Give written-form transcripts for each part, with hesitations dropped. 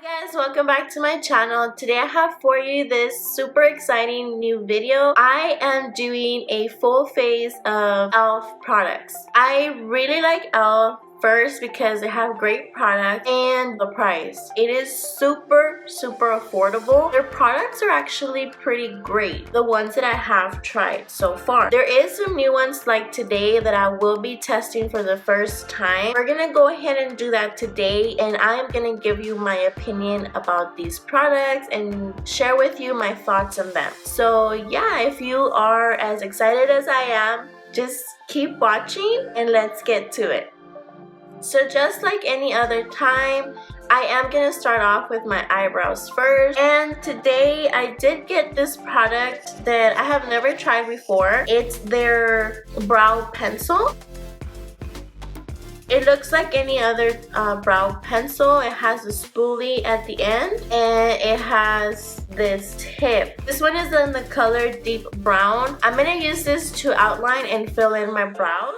Hi guys, welcome back to my channel. Today I have for you this super exciting new video. I am doing a full face of E.L.F products. I really like E.L.F first because they have great products and the price. It is super affordable. Their products are actually pretty great, the ones that I have tried so far. There is some new ones like today that I will be testing for the first time. We're gonna go ahead and do that today, and I'm gonna give you my opinion about these products and share with you my thoughts on them. So yeah, if you are as excited as I am, just keep watching and let's get to it. So just like any other time, I am going to start off with my eyebrows first. And today I did get this product that I have never tried before. It's their brow pencil. It looks like any other brow pencil. It has a spoolie at the end and it has this tip. This one is in the color deep brown. I'm going to use this to outline and fill in my brows.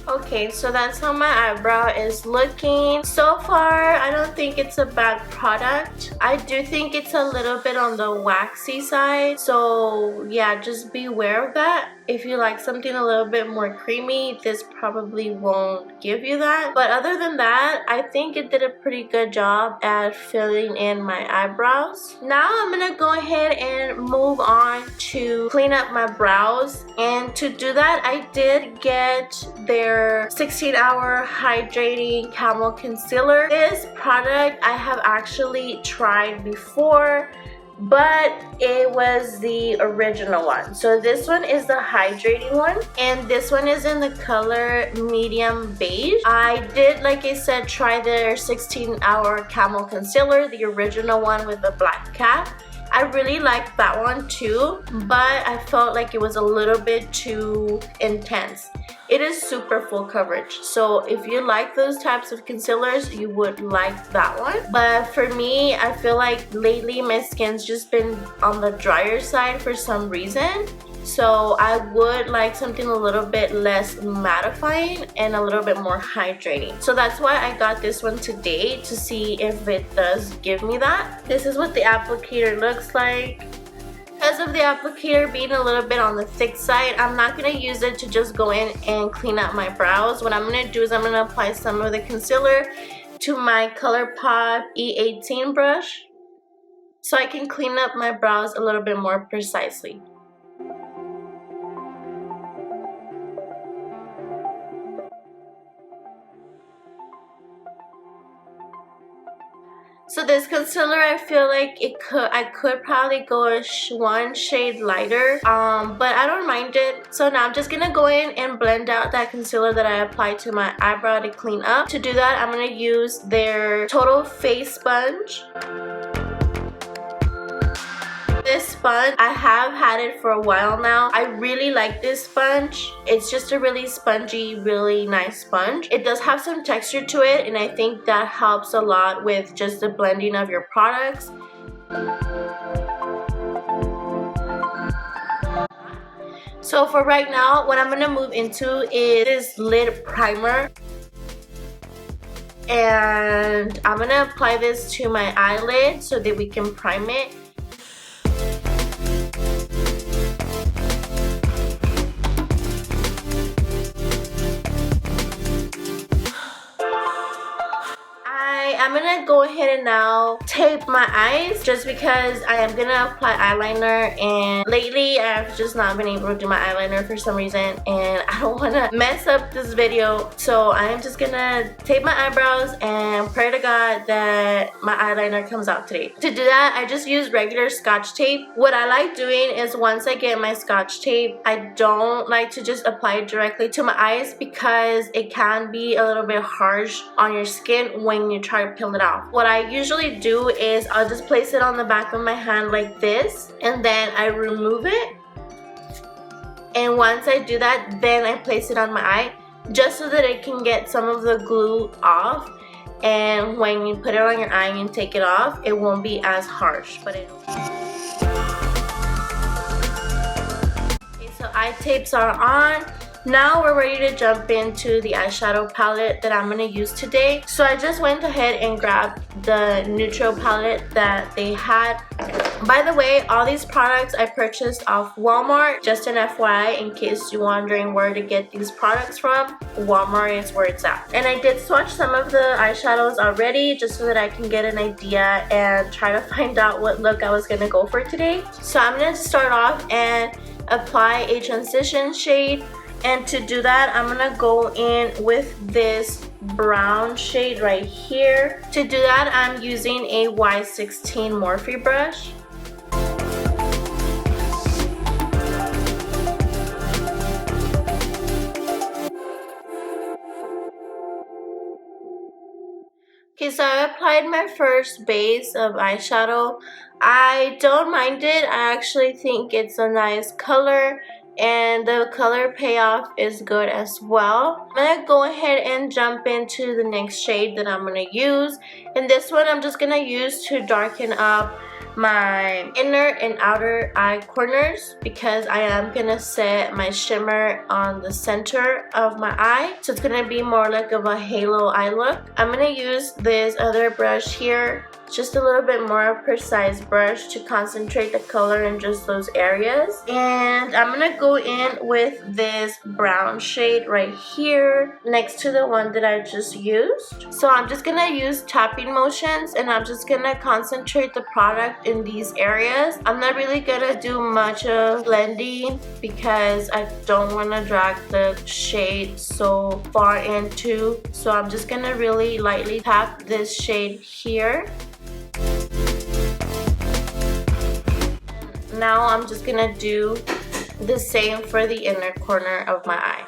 Okay, so that's how my eyebrow is looking. So far, I don't think it's a bad product. I do think it's a little bit on the waxy side. So yeah, just be aware of that. If you like something a little bit more creamy, this probably won't give you that. But other than that, I think it did a pretty good job at filling in my eyebrows. Now I'm gonna go ahead and move on to clean up my brows. And to do that, I did get their 16-hour Hydrating Camo Concealer. This product I have actually tried before, but it was the original one. So this one is the hydrating one, and this one is in the color medium beige. I did, like I said, try their 16-hour Camo Concealer, the original one with the black cap. I really liked that one too, but I felt like it was a little bit too intense. It is super full coverage, so if you like those types of concealers, you would like that one. But for me, I feel like lately my skin's just been on the drier side for some reason. So I would like something a little bit less mattifying and a little bit more hydrating. So that's why I got this one today, to see if it does give me that. This is what the applicator looks like. Because of the applicator being a little bit on the thick side, I'm not going to use it to just go in and clean up my brows. What I'm going to do is I'm going to apply some of the concealer to my ColourPop E18 brush so I can clean up my brows a little bit more precisely. So this concealer, I feel like I could probably go one shade lighter, but I don't mind it. So now I'm just gonna go in and blend out that concealer that I applied to my eyebrow to clean up. To do that, I'm gonna use their Total Face Sponge. This sponge, I have had it for a while now. I really like this sponge. It's just a really spongy, really nice sponge. It does have some texture to it, and I think that helps a lot with just the blending of your products. So for right now, what I'm going to move into is this lid primer. And I'm going to apply this to my eyelid so that we can prime it. I'm gonna go ahead and now tape my eyes, just because I am gonna apply eyeliner, and lately I've just not been able to do my eyeliner for some reason, and I don't want to mess up this video. So I'm just gonna tape my eyebrows and pray to God that my eyeliner comes out today. To do that, I just use regular Scotch tape. What I like doing is, once I get my Scotch tape, I don't like to just apply it directly to my eyes, because it can be a little bit harsh on your skin when you try to peel it off. What I usually do is I'll just place it on the back of my hand like this, and then I remove it. And once I do that, then I place it on my eye, just so that it can get some of the glue off. And when you put it on your eye and take it off, it won't be as harsh. But eye tapes are on. Now we're ready to jump into the eyeshadow palette that I'm going to use today. So I just went ahead and grabbed the neutral palette that they had. By the way, all these products I purchased off Walmart. Just an FYI, in case you're wondering where to get these products from, Walmart is where it's at. And I did swatch some of the eyeshadows already just so that I can get an idea and try to find out what look I was going to go for today. So I'm going to start off and apply a transition shade. And to do that, I'm gonna go in with this brown shade right here. To do that, I'm using a Y16 Morphe brush. Okay, so I applied my first base of eyeshadow. I don't mind it. I actually think it's a nice color. And the color payoff is good as well. I'm going to go ahead and jump into the next shade that I'm going to use. And this one I'm just going to use to darken up my inner and outer eye corners because I am going to set my shimmer on the center of my eye. So it's going to be more like of a halo eye look. I'm going to use this other brush here. Just a little bit more precise brush to concentrate the color in just those areas. And I'm gonna go in with this brown shade right here next to the one that I just used. So I'm just gonna use tapping motions and I'm just gonna concentrate the product in these areas. I'm not really gonna do much of blending because I don't want to drag the shade so far into. So I'm just gonna really lightly tap this shade here. Now I'm just gonna do the same for the inner corner of my eye.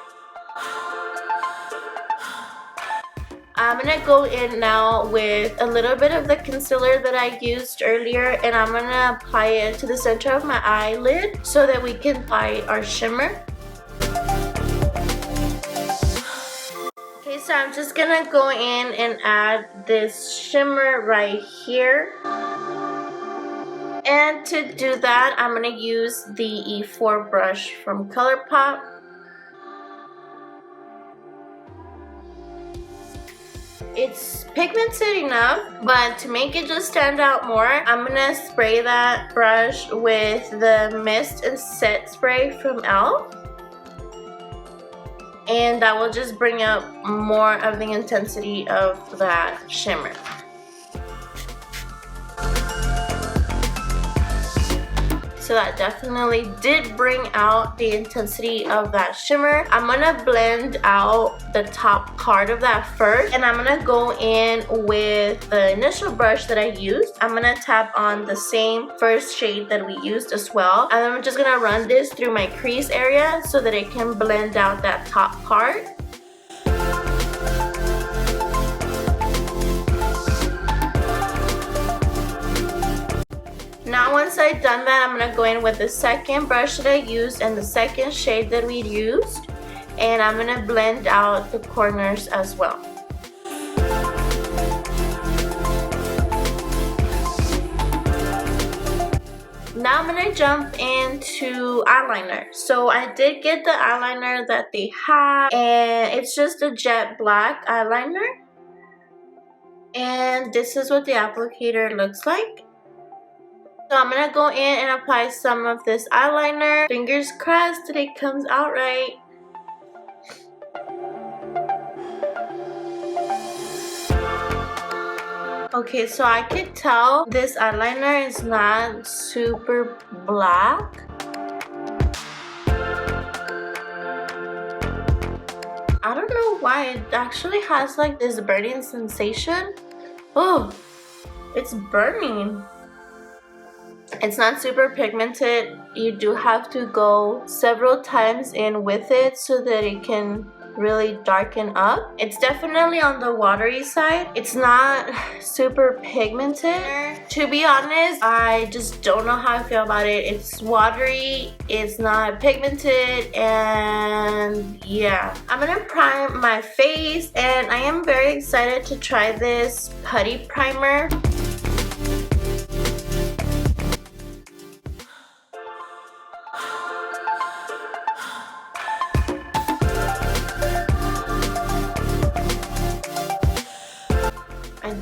I'm gonna go in now with a little bit of the concealer that I used earlier and I'm gonna apply it to the center of my eyelid so that we can apply our shimmer. Okay, so I'm just gonna go in and add this shimmer right here. And to do that, I'm going to use the E.L.F brush from ColourPop. It's pigmented enough, but to make it just stand out more, I'm going to spray that brush with the Mist and Set Spray from E.L.F. And that will just bring up more of the intensity of that shimmer. So that definitely did bring out the intensity of that shimmer. I'm gonna blend out the top part of that first. And I'm gonna go in with the initial brush that I used. I'm gonna tap on the same first shade that we used as well. And I'm just gonna run this through my crease area so that it can blend out that top part. Now once I've done that, I'm going to go in with the second brush that I used and the second shade that we used. And I'm going to blend out the corners as well. Now I'm going to jump into eyeliner. So I did get the eyeliner that they have. And it's just a jet black eyeliner. And this is what the applicator looks like. So I'm going to go in and apply some of this eyeliner. Fingers crossed that it comes out right. Okay, so I could tell this eyeliner is not super black. I don't know why it actually has like this burning sensation. Oh, it's burning. It's not super pigmented. You do have to go several times in with it so that it can really darken up. It's definitely on the watery side. It's not super pigmented. To be honest, I just don't know how I feel about it. It's watery, it's not pigmented, and yeah. I'm gonna prime my face and I am very excited to try this putty primer.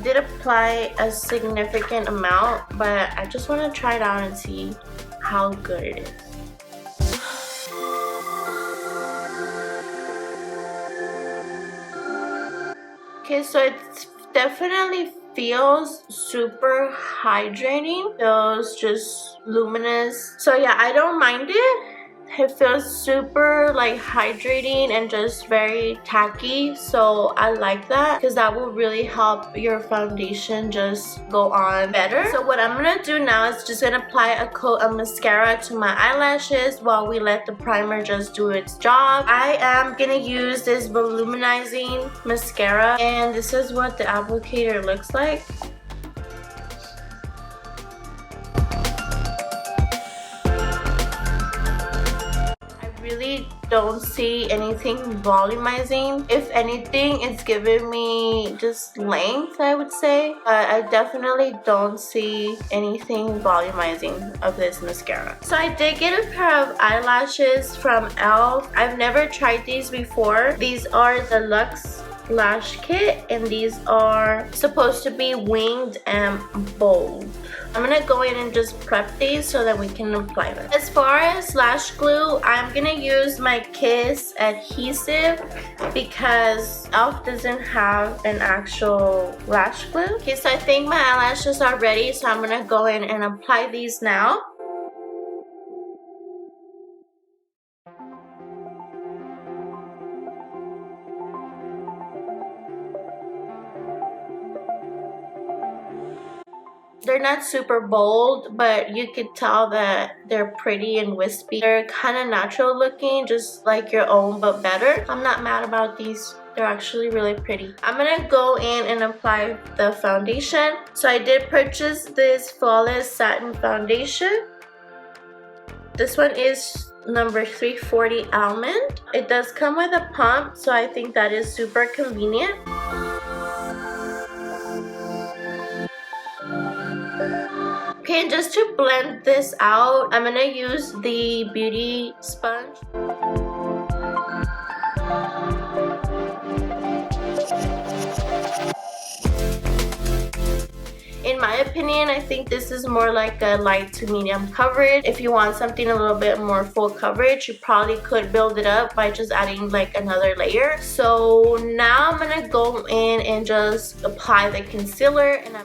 did apply a significant amount, but I just want to try it out and see how good it is. Okay, so it definitely feels super hydrating. Feels just luminous. So yeah, I don't mind it. It feels super like hydrating and just very tacky, so I like that because that will really help your foundation just go on better. So what I'm gonna do now is just gonna apply a coat of mascara to my eyelashes while we let the primer just do its job. I am gonna use this Volumizing Mascara, and this is what the applicator looks like. Really don't see anything volumizing. If anything, it's giving me just length, I would say, but I definitely don't see anything volumizing of this mascara. So I did get a pair of eyelashes from E.L.F. I've never tried these before. These are the Luxe Lash kit, and these are supposed to be winged and bold. I'm gonna go in and just prep these so that we can apply them. As far as lash glue, I'm gonna use my Kiss adhesive because E.L.F doesn't have an actual lash glue. Okay, so I think my eyelashes are ready, so I'm gonna go in and apply these now. They're not super bold, but you could tell that they're pretty and wispy. They're kind of natural looking, just like your own, but better. I'm not mad about these. They're actually really pretty. I'm gonna go in and apply the foundation. So I did purchase this Flawless Satin Foundation. This one is number 340 Almond. It does come with a pump, so I think that is super convenient. Okay, and just to blend this out, I'm gonna use the beauty sponge. In my opinion, I think this is more like a light to medium coverage. If you want something a little bit more full coverage, you probably could build it up by just adding like another layer. So now I'm gonna go in and just apply the concealer, and I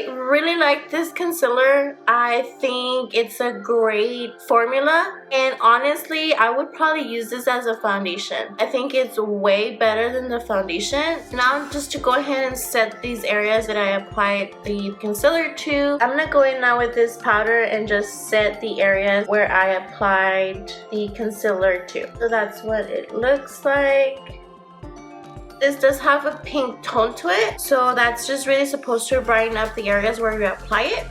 really like this concealer. I think it's a great formula, and honestly I would probably use this as a foundation. I think it's way better than the foundation. Now just to go ahead and set these areas that I applied the concealer to, I'm gonna go in now with this powder and just set the areas where I applied the concealer to. So that's what it looks like. This does have a pink tone to it, so that's just really supposed to brighten up the areas where you apply it.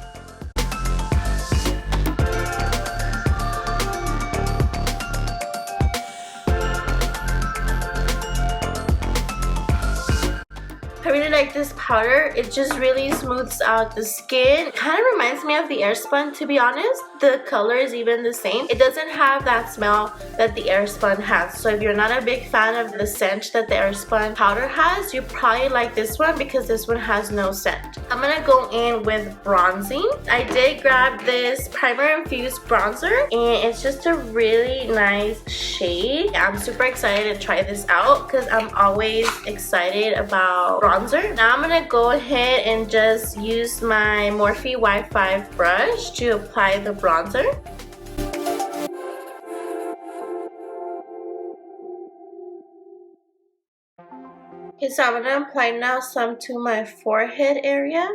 I really like this powder. It just really smooths out the skin. It kind of reminds me of the Airspun, to be honest. The color is even the same. It doesn't have that smell that the Airspun has. So if you're not a big fan of the scent that the Airspun powder has, you probably like this one because this one has no scent. I'm gonna go in with bronzing. I did grab this Primer Infused bronzer, and it's just a really nice shade. I'm super excited to try this out because I'm always excited about bronzer. Now I'm gonna go ahead and just use my Morphe Y5 brush to apply the bronzer. Okay, so I'm gonna apply now some to my forehead area.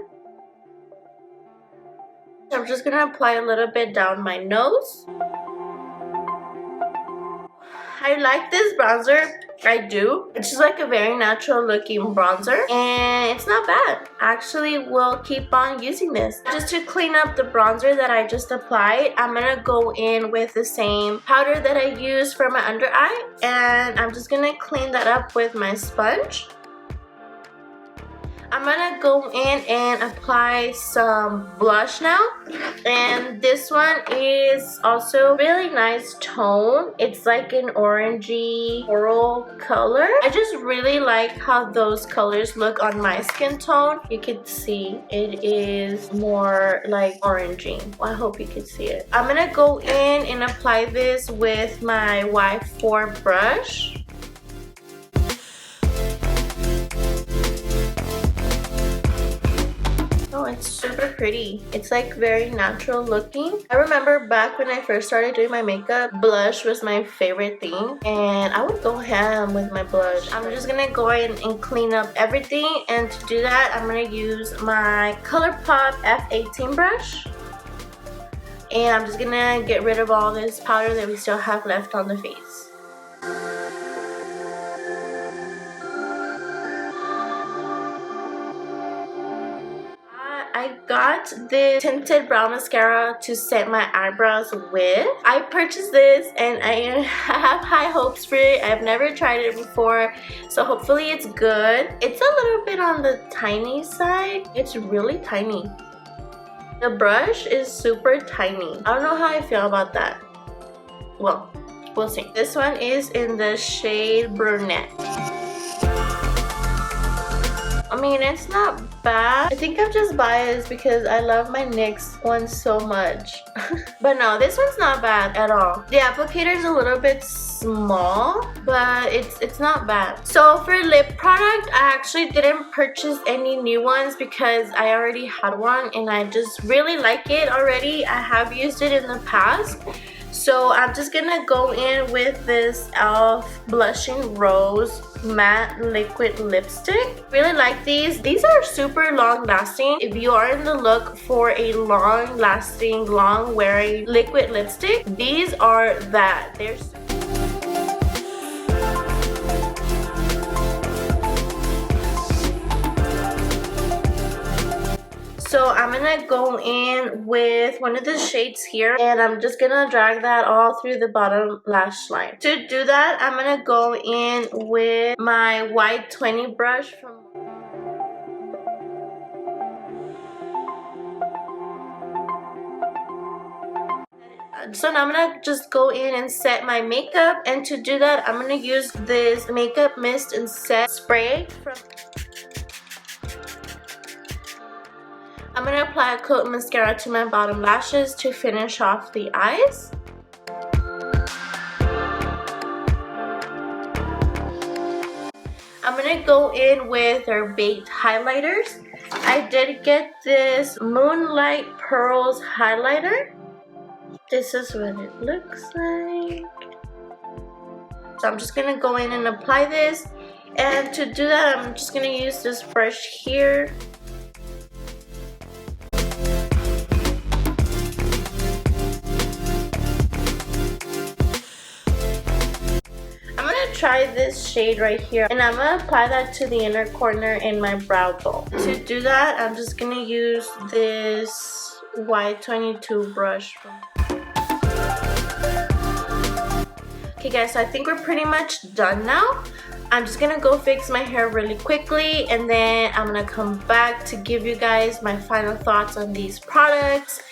I'm just gonna apply a little bit down my nose. I like this bronzer I do. It's just like a very natural looking bronzer and it's not bad. Actually, we'll keep on using this. Just to clean up the bronzer that I just applied, I'm gonna go in with the same powder that I used for my under eye, and I'm just gonna clean that up with my sponge. I'm gonna go in and apply some blush now, and this one is also really nice tone. It's like an orangey coral color. I just really like how those colors look on my skin tone. You can see it is more like orangey. Well, I hope you can see it. I'm gonna go in and apply this with my Y4 brush. Oh, it's super pretty. It's like very natural looking. I remember back when I first started doing my makeup, blush was my favorite thing, and I would go ham with my blush. I'm just gonna go in and clean up everything, and to do that, I'm gonna use my ColourPop F18 brush. And I'm just gonna get rid of all this powder that we still have left on the face. I got this tinted brow mascara to set my eyebrows with. I purchased this and I have high hopes for it. I've never tried it before, so hopefully it's good. It's a little bit on the tiny side. It's really tiny. The brush is super tiny. I don't know how I feel about that. Well, we'll see. This one is in the shade Brunette. I mean, it's not bad. I think I'm just biased because I love my NYX one so much. But no, this one's not bad at all. The applicator is a little bit small, but it's not bad. So for lip product, I actually didn't purchase any new ones because I already had one and I just really like it already. I have used it in the past. So I'm just gonna go in with this E.L.F Blushing Rose Matte Liquid Lipstick. Really like these. These are super long lasting. If you are in the look for a long lasting, long wearing liquid lipstick, these are that. They're So I'm gonna go in with one of the shades here, and I'm just gonna drag that all through the bottom lash line. To do that, I'm gonna go in with my Y20 brush from So now I'm gonna just go in and set my makeup, and to do that, I'm gonna use this Makeup Mist and Set spray from I'm going to apply a coat of mascara to my bottom lashes to finish off the eyes. I'm going to go in with our Beige highlighters. I did get this Moonlight Pearls highlighter. This is what it looks like. So I'm just going to go in and apply this. And to do that, I'm just going to use this brush here. Try this shade right here, and I'm gonna apply that to the inner corner in my brow bone. To do that, I'm just gonna use this Y22 brush. Okay guys, so I think we're pretty much done now. I'm just gonna go fix my hair really quickly, and then I'm gonna come back to give you guys my final thoughts on these products,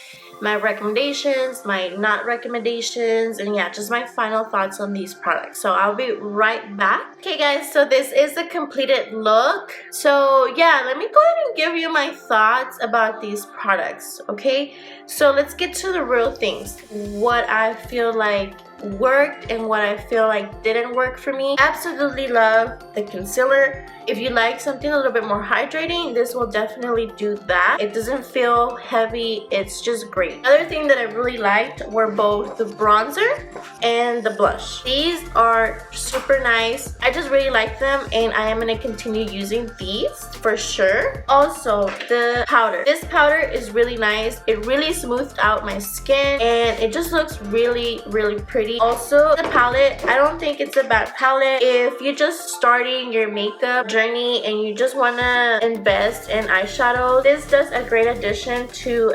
my recommendations, my not recommendations, and yeah, just my final thoughts on these products. So I'll be right back. Okay guys, so this is the completed look. So yeah, let me go ahead and give you my thoughts about these products, okay? So let's get to the real things. What I feel like worked and what I feel like didn't work for me. Absolutely love the concealer. If you like something a little bit more hydrating, this will definitely do that. It doesn't feel heavy, it's just great. Another thing that I really liked were both the bronzer and the blush. These are super nice. I just really like them, and I am going to continue using these for sure. Also, the powder. This powder is really nice. It really smoothed out my skin, and it just looks really, really pretty. Also, the palette, I don't think it's a bad palette. If you're just starting your makeup journey and you just want to invest in eyeshadow, this does a great addition to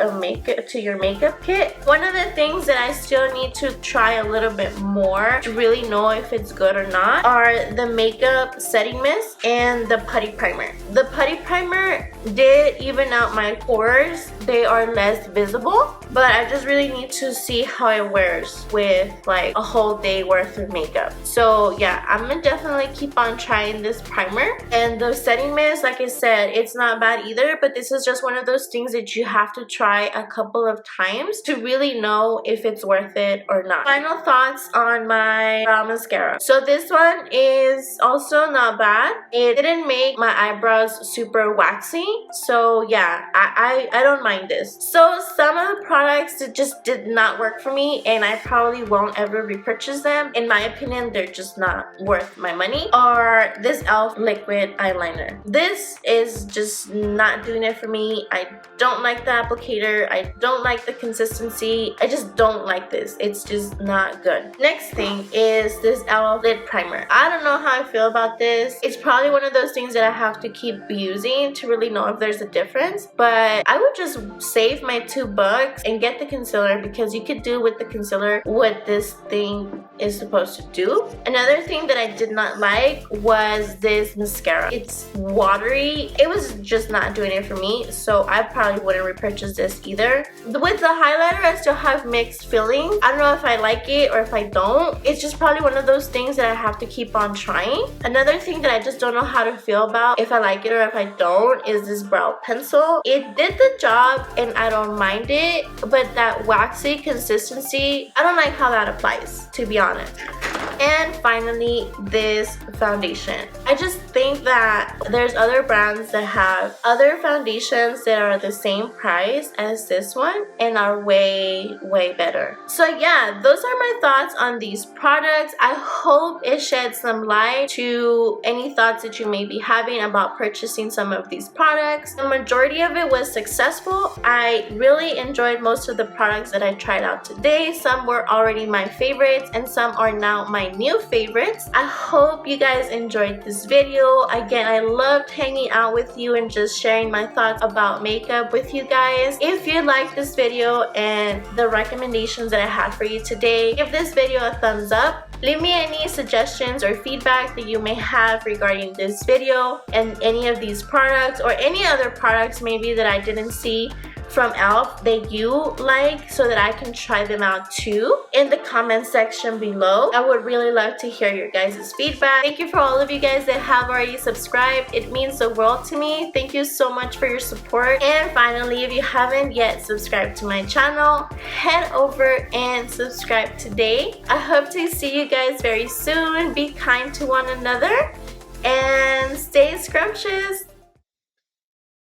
your makeup kit. One of the things that I still need to try a little bit more to really know if it's good or not are the makeup setting mist and the putty primer. The putty primer did even out my pores. They are less visible, but I just really need to see how it wears with like a whole day worth of makeup. So yeah, I'm gonna definitely keep on trying this primer. And the setting mist, like I said, it's not bad either, but this is just one of those things that you have to try a couple of times to really know if it's worth it or not. Final thoughts on my brow mascara. So this one is also not bad. It didn't make my eyebrows super waxy, so yeah, I don't mind this. So some of the products that just did not work for me, and I probably won't ever repurchase them. In my opinion, they're just not worth my money. Are this E.L.F liquid eyeliner. This is just not doing it for me. I don't like the applicator. I don't like the consistency. I just don't like this. It's just not good. Next thing is this E.L.F lid primer. I don't know how I feel about this. It's probably one of those things that I have to keep using to really know if there's a difference, but I would just save my $2 and get the concealer, because you could do with the concealer what this thing is supposed to do. Another thing that I did not like was this mascara. It's watery. It was just not doing it for me, so I probably wouldn't repurchase this either. With the highlighter, I still have mixed feelings. I don't know if I like it or if I don't. It's just probably one of those things that I have to keep on trying. Another thing that I just don't know how to feel about, if I like it or if I don't, is this brow pencil. It did the job and I don't mind it, but that waxy consistency, I don't like how that applies, to be honest. And finally, this foundation. I just think that there's other brands that have other foundations that are the same price as this one and are way, way better. So yeah, those are my thoughts on these products. I hope it sheds some light to any thoughts that you may be having about purchasing some of these products. The majority of it was successful. I really enjoyed most of the products that I tried out today. Some were already my favorites and some are now my new favorites. I hope you guys enjoyed this video. Again, I loved hanging out with you and just sharing my thoughts about makeup with you guys. If you liked this video and the recommendations that I had for you today, give this video a thumbs up. Leave me any suggestions or feedback that you may have regarding this video and any of these products, or any other products maybe that I didn't see from E.L.F that you like, so that I can try them out too, in the comment section below. I would really love to hear your guys' feedback. Thank you for all of you guys that have already subscribed. It means the world to me. Thank you so much for your support. And finally, if you haven't yet subscribed to my channel, head over and subscribe today. I hope to see you guys very soon. Be kind to one another and stay scrumptious.